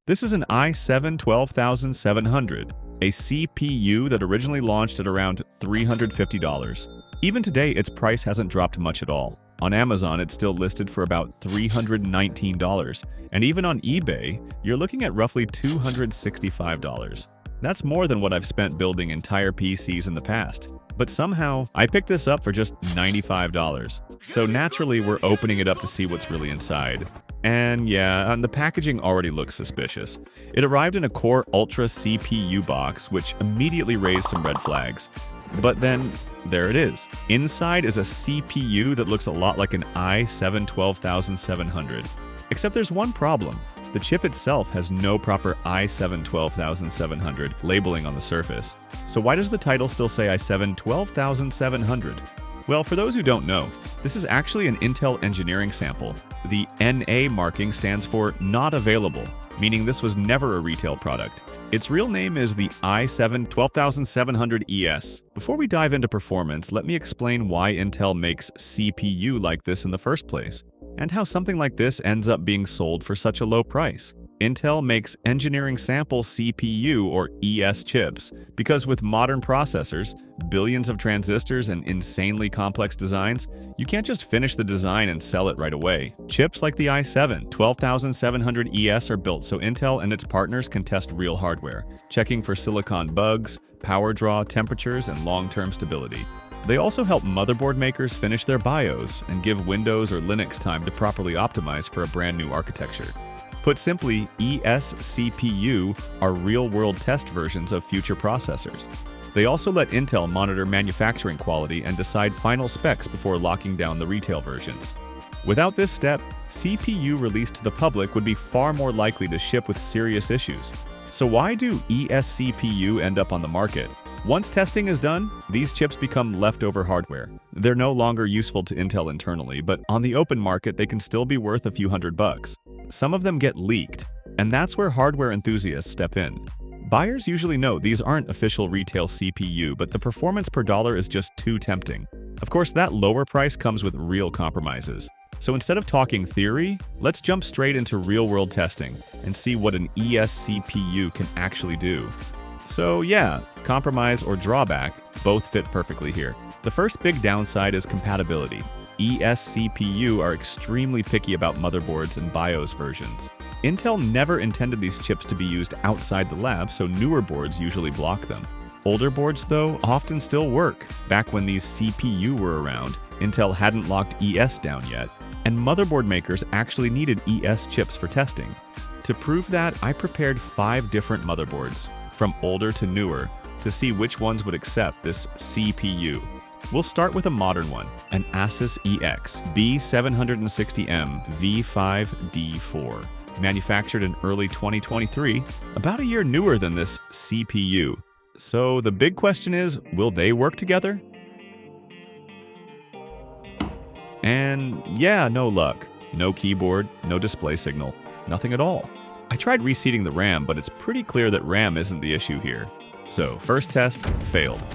This is an i7 12700, a CPU that originally launched at around $350. Even today, its price hasn't dropped much at all. On Amazon, it's still listed for about $319, and even on eBay, you're looking at roughly $265. That's more than what I've spent building entire PCs in the past. But somehow, I picked this up for just $95. So naturally, we're opening it up to see what's really inside. And yeah, the packaging already looks suspicious. It arrived in a Core Ultra CPU box, which immediately raised some red flags. But then, there it is. Inside is a CPU that looks a lot like an i7 12700. Except there's one problem. The chip itself has no proper i7 12700 labeling on the surface. So why does the title still say i7 12700? Well, for those who don't know, this is actually an Intel engineering sample. The NA marking stands for Not Available, meaning this was never a retail product. Its real name is the i7 12700ES. Before we dive into performance, let me explain why Intel makes CPU like this in the first place, and how something like this ends up being sold for such a low price. Intel makes engineering sample CPU or ES chips because with modern processors, billions of transistors and insanely complex designs, you can't just finish the design and sell it right away. Chips like the i7 12700ES are built so Intel and its partners can test real hardware, checking for silicon bugs, power draw, temperatures, and long-term stability. They also help motherboard makers finish their BIOS and give Windows or Linux time to properly optimize for a brand new architecture. Put simply, ES CPU are real-world test versions of future processors. They also let Intel monitor manufacturing quality and decide final specs before locking down the retail versions. Without this step, CPU released to the public would be far more likely to ship with serious issues. So why do ES CPU end up on the market? Once testing is done, these chips become leftover hardware. They're no longer useful to Intel internally, but on the open market they can still be worth a few $100. Some of them get leaked, and that's where hardware enthusiasts step in. Buyers usually know these aren't official retail CPU, but the performance per dollar is just too tempting. Of course, that lower price comes with real compromises. So instead of talking theory, let's jump straight into real-world testing and see what an ES CPU can actually do. So yeah, compromise or drawback both fit perfectly here. The first big downside is compatibility. ES CPU are extremely picky about motherboards and BIOS versions. Intel never intended these chips to be used outside the lab, so newer boards usually block them. Older boards, though, often still work. Back when these CPU were around, Intel hadn't locked ES down yet, and motherboard makers actually needed ES chips for testing. To prove that, I prepared 5 different motherboards, from older to newer, to see which ones would accept this CPU. We'll start with a modern one, an Asus EX B760M V5D4. Manufactured in early 2023, about a year newer than this CPU. So the big question is, will they work together? And yeah, no luck. No keyboard, no display signal, nothing at all. I tried reseating the RAM, but it's pretty clear that RAM isn't the issue here. So first test, failed.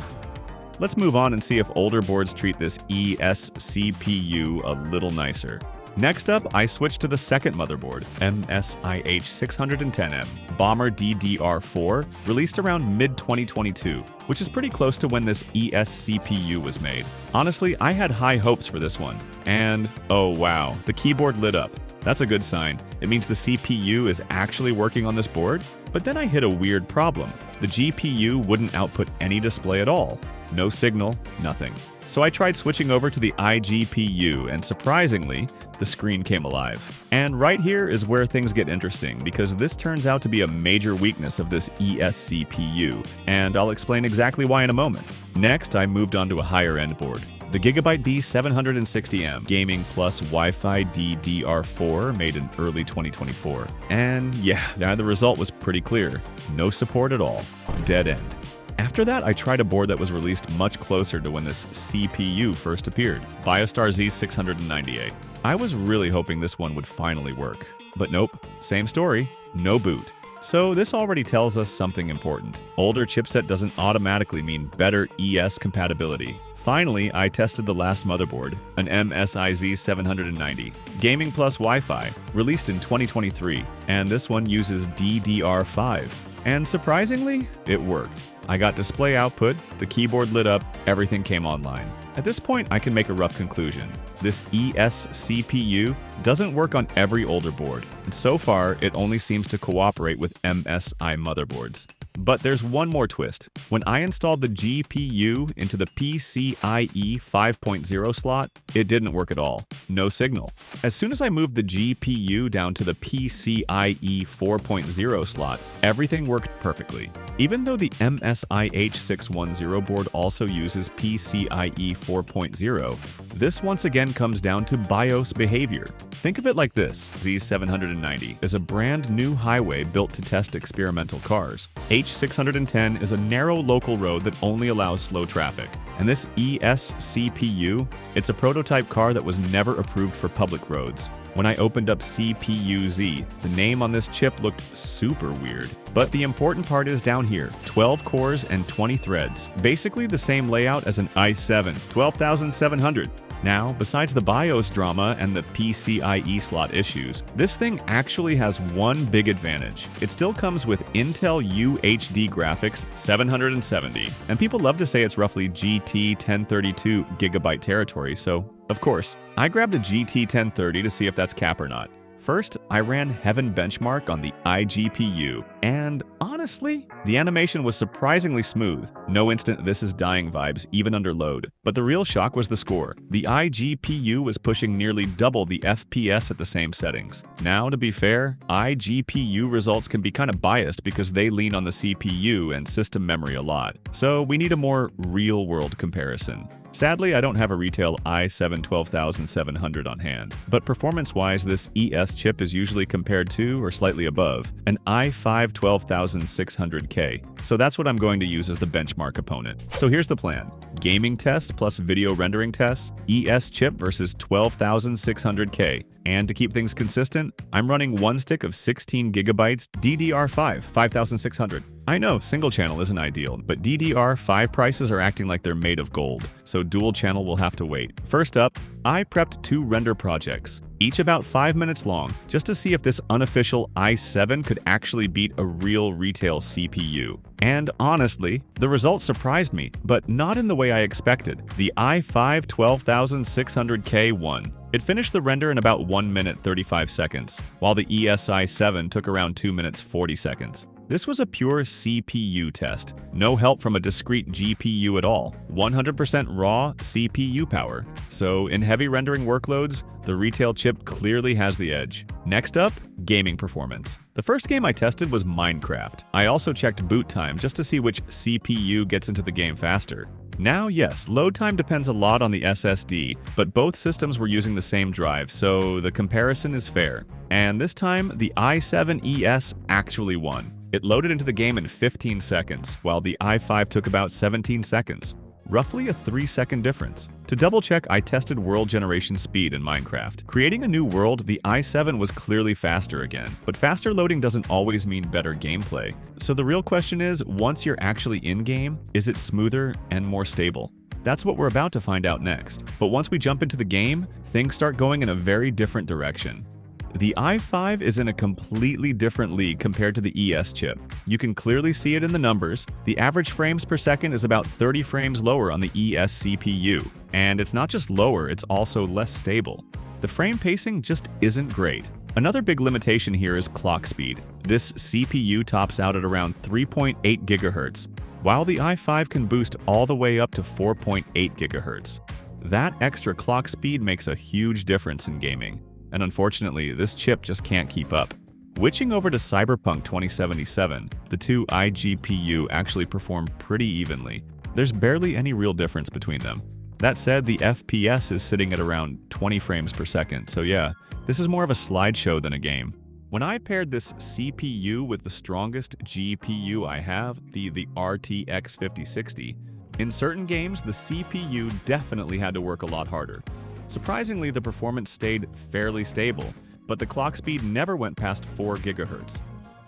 Let's move on and see if older boards treat this ES CPU a little nicer. Next up, I switched to the second motherboard, MSIH 610M Bomber DDR4, released around mid-2022, which is pretty close to when this ES CPU was made. Honestly, I had high hopes for this one. And, oh wow, the keyboard lit up. That's a good sign. It means the CPU is actually working on this board. But then I hit a weird problem. The GPU wouldn't output any display at all. No signal, nothing. So I tried switching over to the iGPU, and surprisingly, the screen came alive. And right here is where things get interesting, because this turns out to be a major weakness of this ES CPU, and I'll explain exactly why in a moment. Next, I moved on to a higher-end board. The Gigabyte B760M Gaming Plus Wi-Fi DDR4 made in early 2024. And yeah, the result was pretty clear. No support at all. Dead end. After that, I tried a board that was released much closer to when this CPU first appeared, BioStar Z698. I was really hoping this one would finally work. But nope, same story, no boot. So this already tells us something important. Older chipset doesn't automatically mean better ES compatibility. Finally, I tested the last motherboard, an MSIZ 790, Gaming Plus Wi-Fi, released in 2023, and this one uses DDR5. And surprisingly, it worked. I got display output, the keyboard lit up, everything came online. At this point, I can make a rough conclusion. This ES CPU doesn't work on every older board, and so far, it only seems to cooperate with MSI motherboards. But there's one more twist. When I installed the GPU into the PCIe 5.0 slot, it didn't work at all. No signal. As soon as I moved the GPU down to the PCIe 4.0 slot, everything worked perfectly. Even though the MSI H610 board also uses PCIe 4.0, this once again comes down to BIOS behavior. Think of it like this. Z790 is a brand new highway built to test experimental cars. H610 is a narrow local road that only allows slow traffic. And this ES CPU, it's a prototype car that was never approved for public roads. When I opened up CPU-Z, the name on this chip looked super weird. But the important part is down here, 12 cores and 20 threads. Basically the same layout as an i7 12700. Now, besides the BIOS drama and the PCIe slot issues, this thing actually has one big advantage. It still comes with Intel UHD graphics 770, and people love to say it's roughly GT 1032 gigabyte territory, so of course, I grabbed a GT 1030 to see if that's cap or not. First, I ran Heaven Benchmark on the iGPU, and honestly, the animation was surprisingly smooth. No instant "this is dying" vibes even under load. But the real shock was the score. The iGPU was pushing nearly double the FPS at the same settings. Now, to be fair, iGPU results can be kind of biased because they lean on the CPU and system memory a lot. So we need a more real-world comparison. Sadly, I don't have a retail i7 12700 on hand, but performance-wise, this ES chip is usually compared to, or slightly above, an i5 12600K. So that's what I'm going to use as the benchmark opponent. So here's the plan. Gaming tests plus video rendering tests, ES chip versus 12600K. And to keep things consistent, I'm running one stick of 16 gigabytes DDR5 5600. I know single channel isn't ideal, but DDR5 prices are acting like they're made of gold, so dual channel will have to wait. First up, I prepped 2 render projects, each about 5 minutes long, just to see if this unofficial i7 could actually beat a real retail CPU. And honestly, the results surprised me, but not in the way I expected. The i5 12600K won. It finished the render in about 1 minute 35 seconds, while the ESi7 took around 2 minutes 40 seconds. This was a pure CPU test, no help from a discrete GPU at all, 100% raw CPU power. So in heavy rendering workloads, the retail chip clearly has the edge. Next up, gaming performance. The first game I tested was Minecraft. I also checked boot time just to see which CPU gets into the game faster. Now, yes, load time depends a lot on the SSD, but both systems were using the same drive, so the comparison is fair. And this time, the i7 ES actually won. It loaded into the game in 15 seconds, while the i5 took about 17 seconds. Roughly a 3-second difference. To double-check, I tested world generation speed in Minecraft. Creating a new world, the i7 was clearly faster again, but faster loading doesn't always mean better gameplay. So the real question is, once you're actually in-game, is it smoother and more stable? That's what we're about to find out next. But once we jump into the game, things start going in a very different direction. The i5 is in a completely different league compared to the ES chip. You can clearly see it in the numbers. The average frames per second is about 30 frames lower on the ES CPU. And it's not just lower, it's also less stable. The frame pacing just isn't great. Another big limitation here is clock speed. This CPU tops out at around 3.8 GHz, while the i5 can boost all the way up to 4.8 GHz. That extra clock speed makes a huge difference in gaming. And unfortunately, this chip just can't keep up. Switching over to Cyberpunk 2077, the two iGPU actually perform pretty evenly. There's barely any real difference between them. That said, the FPS is sitting at around 20 frames per second, so yeah, this is more of a slideshow than a game. When I paired this CPU with the strongest GPU I have, the RTX 5060, in certain games, the CPU definitely had to work a lot harder. Surprisingly, the performance stayed fairly stable, but the clock speed never went past 4 GHz.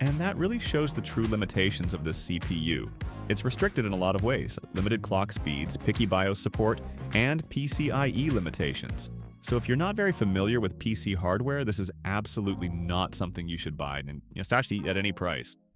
And that really shows the true limitations of this CPU. It's restricted in a lot of ways: limited clock speeds, picky BIOS support, and PCIe limitations. So if you're not very familiar with PC hardware, this is absolutely not something you should buy, and especially at any price.